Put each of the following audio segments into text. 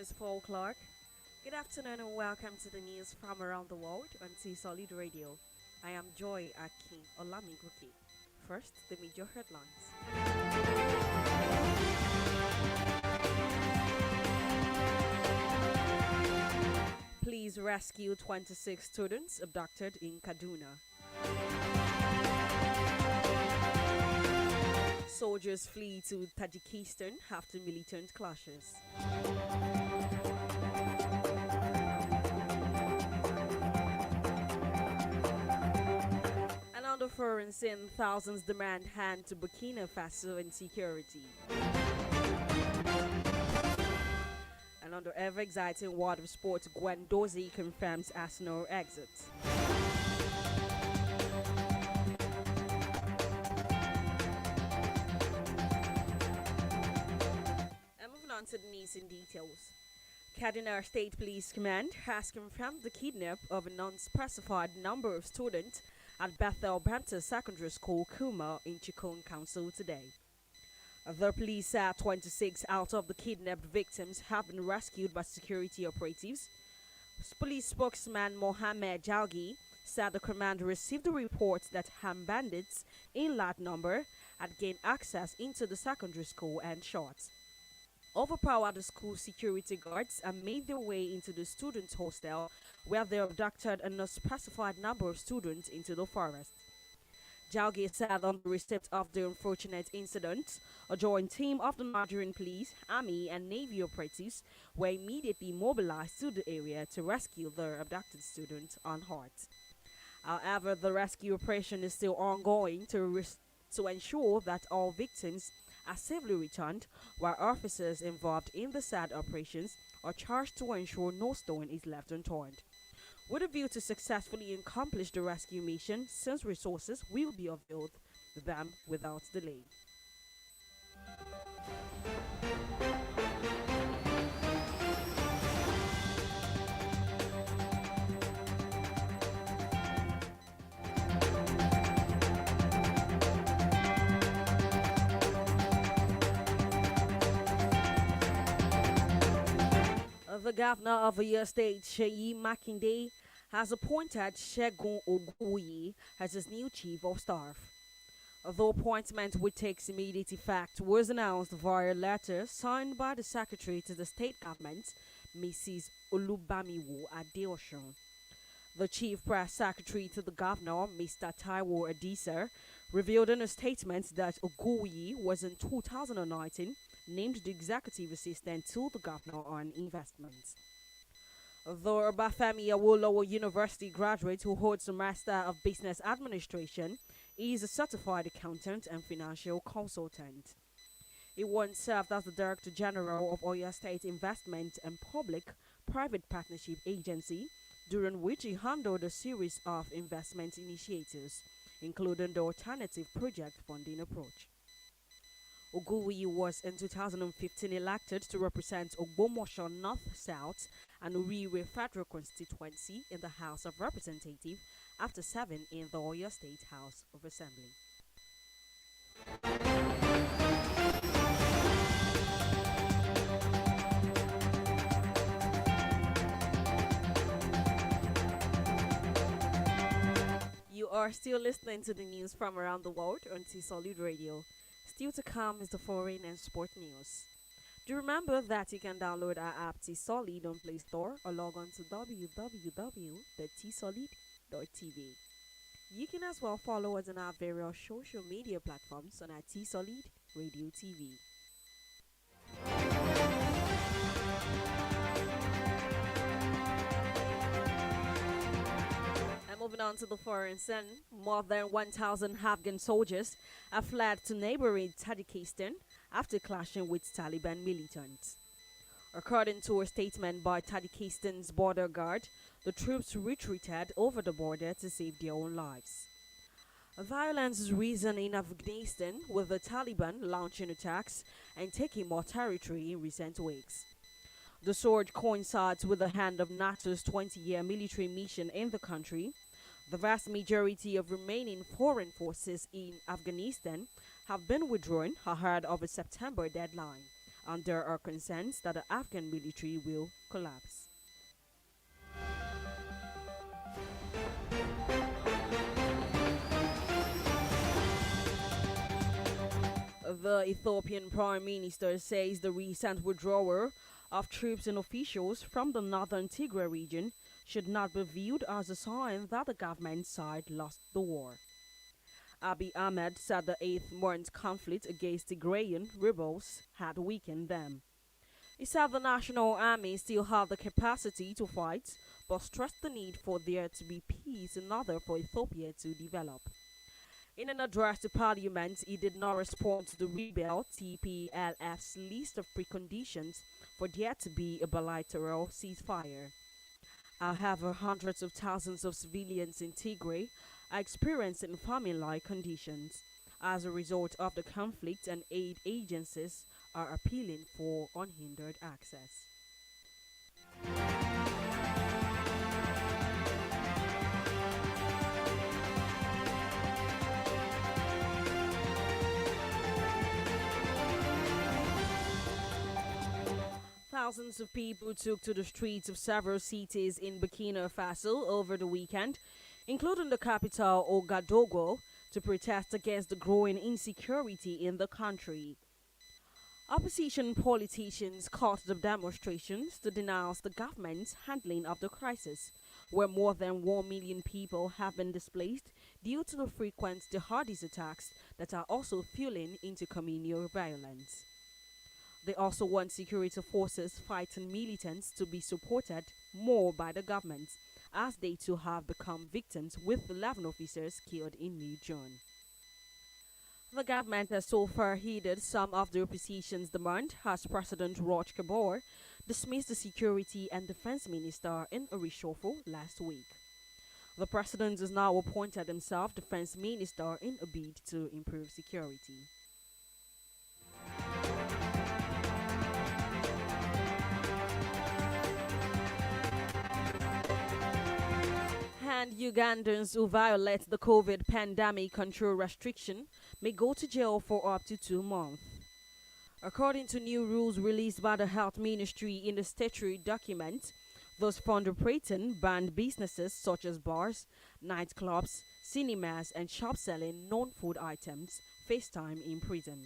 is Paul Clark. Good afternoon and welcome to the news from around the world on T Solid Radio. I am Joy Akin Olamiguki. First, the major headlines. Police rescue 26 students abducted in Kaduna. Soldiers flee to Tajikistan after militant clashes. And on the foreign scene, thousands demand hand to Burkina Faso insecurity. And on the ever exciting world of sports, Guendouzi confirms Arsenal exit. And moving on to the news in details. Kaduna State Police Command has confirmed the kidnap of an unspecified number of students at Bethel Baptist Secondary School, Kuma, in Chikun Council today. The police said 26 out of the kidnapped victims have been rescued by security operatives. Police spokesman Mohammed Jalgi said the command received a report that armed bandits in large number had gained access into the secondary school and shot, overpowered the school security guards and made their way into the students' hostel, where they abducted an unspecified number of students into the forest. Jalgi said on the receipt of the unfortunate incident, a joint team of the Nigerian police, army, and navy operatives were immediately mobilized to the area to rescue the abducted students unhurt. However, the rescue operation is still ongoing to ensure that all victims are safely returned, while officers involved in the said operations are charged to ensure no stone is left unturned. With a view to successfully accomplish the rescue mission, since resources will be availed to them without delay. The governor of Oyo State, Sheyi Makinde, has appointed Shegun Oguyi as his new chief of staff. The appointment, which takes immediate effect, was announced via a letter signed by the secretary to the state government, Mrs. Olubamiwo Adeosun. The chief press secretary to the governor, Mr. Taiwo Adisa, revealed in a statement that Oguyi was in 2019 named the executive assistant to the governor on investments. The Obafemi Awolowo University graduate who holds a Master of Business Administration is a certified accountant and financial consultant. He once served as the Director General of Oyo State Investment and Public-Private Partnership Agency, during which he handled a series of investment initiatives, including the alternative project funding approach. Oguyi was in 2015 elected to represent Ogbomosho North South and Uriwe Federal Constituency in the House of Representatives after serving in the Oyo State House of Assembly. You are still listening to the news from around the world on T Solid Radio. Still to come is the foreign and sport news. Do remember that you can download our app T Solid on Play Store or log on to www.tsolid.tv. You can as well follow us on our various social media platforms on our T Solid Radio TV. Moving on to the foreign scene, more than 1,000 Afghan soldiers have fled to neighboring Tajikistan after clashing with Taliban militants. According to a statement by Tajikistan's border guard, the troops retreated over the border to save their own lives. Violence has risen in Afghanistan, with the Taliban launching attacks and taking more territory in recent weeks. The surge coincides with the end of NATO's 20-year military mission in the country. The vast majority of remaining foreign forces in Afghanistan have been withdrawn ahead of a September deadline, and there are concerns that the Afghan military will collapse. The Ethiopian Prime Minister says the recent withdrawal of troops and officials from the northern Tigray region should not be viewed as a sign that the government side lost the war. Abiy Ahmed said the 8-month conflict against Tigrayan rebels had weakened them. He said the National Army still had the capacity to fight, but stressed the need for there to be peace in order for Ethiopia to develop. In an address to Parliament, he did not respond to the rebel TPLF's list of preconditions for there to be a bilateral ceasefire. However, hundreds of thousands of civilians in Tigray are experiencing famine-like conditions. As a result of the conflict, and aid agencies are appealing for unhindered access. Thousands of people took to the streets of several cities in Burkina Faso over the weekend, including the capital Ouagadougou, to protest against the growing insecurity in the country. Opposition politicians caused the demonstrations to denounce the government's handling of the crisis, where more than 1 million people have been displaced due to the frequent jihadist attacks that are also fueling into communal violence. They also want security forces fighting militants to be supported more by the government, as they too have become victims, with 11 officers killed in mid-June. The government has so far heeded some of the opposition's demand, as President Roch Kabore dismissed the security and defense minister in a reshuffle last week. The president has now appointed himself defense minister in a bid to improve security. And Ugandans who violate the COVID pandemic control restriction may go to jail for up to 2 months. According to new rules released by the Health Ministry in the statutory document, those found operating banned businesses such as bars, nightclubs, cinemas, and shop selling non-food items face time in prison.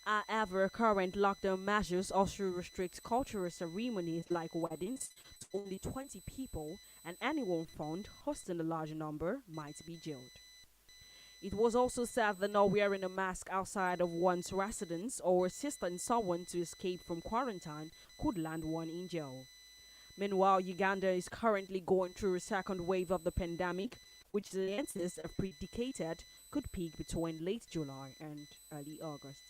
However, current lockdown measures also restrict cultural ceremonies like weddings to only 20 people, and anyone found hosting a large number might be jailed. It was also said that not wearing a mask outside of one's residence or assisting someone to escape from quarantine could land one in jail. Meanwhile, Uganda is currently going through a second wave of the pandemic, which scientists have predicted could peak between late July and early August.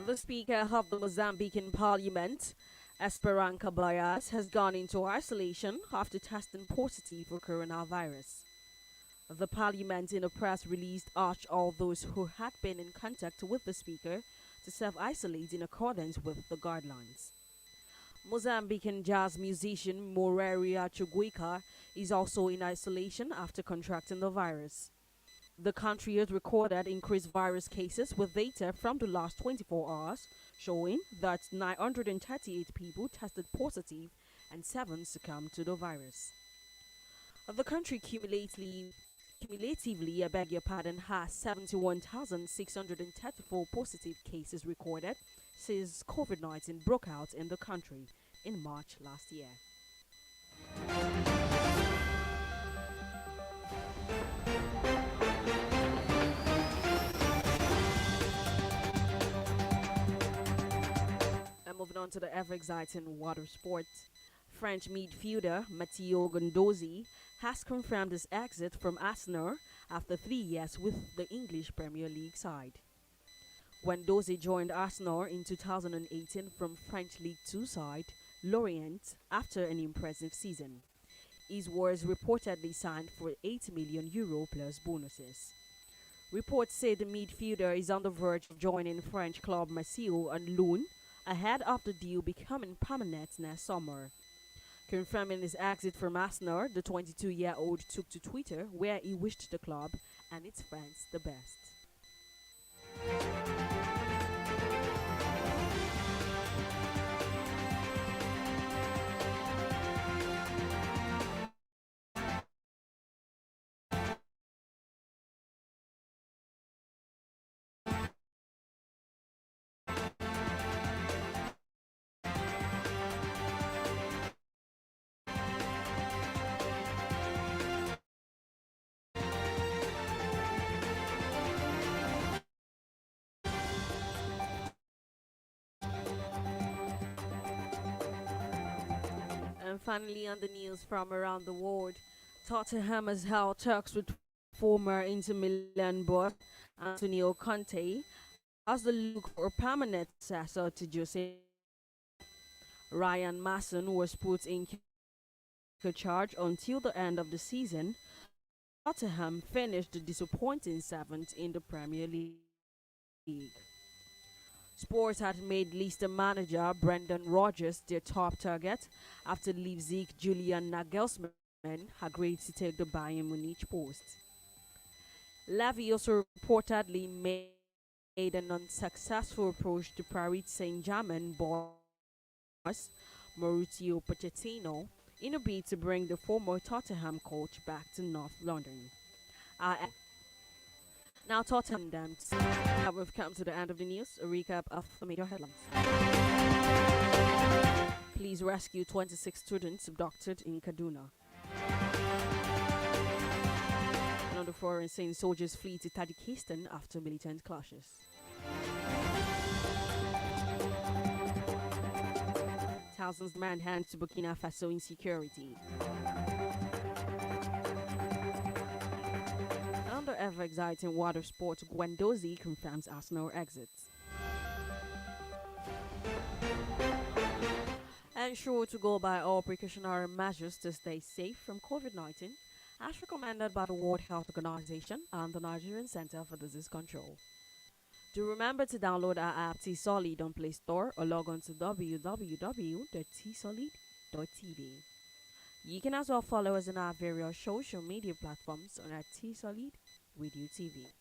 The Speaker of the Mozambican Parliament, Esperança Bias, has gone into isolation after testing positive for coronavirus. The Parliament, in a press release, urged all those who had been in contact with the Speaker to self-isolate in accordance with the guidelines. Mozambican jazz musician Moreira Chiguica is also in isolation after contracting the virus. The country has recorded increased virus cases, with data from the last 24 hours showing that 938 people tested positive and 7 succumbed to the virus. The country cumulatively, has 71,634 positive cases recorded since COVID-19 broke out in the country in March last year. Moving on to the ever-exciting water sport. French midfielder Matteo Guendouzi has confirmed his exit from Arsenal after 3 years with the English Premier League side. Guendouzi joined Arsenal in 2018 from French League Two side Lorient after an impressive season. He was reportedly signed for €8 million plus bonuses. Reports say the midfielder is on the verge of joining French club Marseille on loan ahead of the deal becoming permanent next summer. Confirming his exit from Arsenal, the 22-year-old took to Twitter where he wished the club and its fans the best. And finally, on the news from around the world, Tottenham has held talks with former Inter Milan boss Antonio Conte as they look for a permanent successor to Jose. Ryan Mason was put in charge until the end of the season. Tottenham finished the disappointing seventh in the Premier League. Spurs had made Leicester manager Brendan Rodgers their top target after Leipzig Julian Nagelsmann agreed to take the Bayern Munich post. Levy also reportedly made an unsuccessful approach to Paris Saint-Germain boss Mauricio Pochettino in a bid to bring the former Tottenham coach back to North London. Now Tottenham Dams. We've come to the end of the news. A recap of the major headlines. Police rescue 26 students abducted in Kaduna. Another foreign saying soldiers flee to Tajikistan after militant clashes. Thousands demand hands to Burkina Faso insecurity. Under ever exciting water sport, Guendouzi confirms Arsenal exits. Ensure to go by all precautionary measures to stay safe from COVID-19, as recommended by the World Health Organization and the Nigerian Center for Disease Control. Do remember to download our app T-Solid on Play Store or log on to www.tsolid.tv. You can as well follow us on our various social media platforms on our T-Solid Radio TV.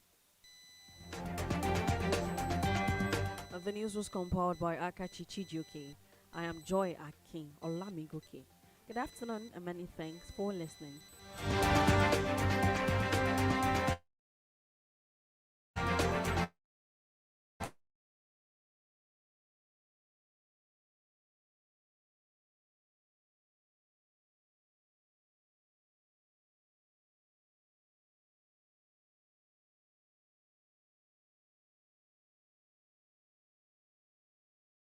The news was compiled by Akachi Chijuke. I am Joy Akin Olamigoke. Good afternoon and many thanks for listening.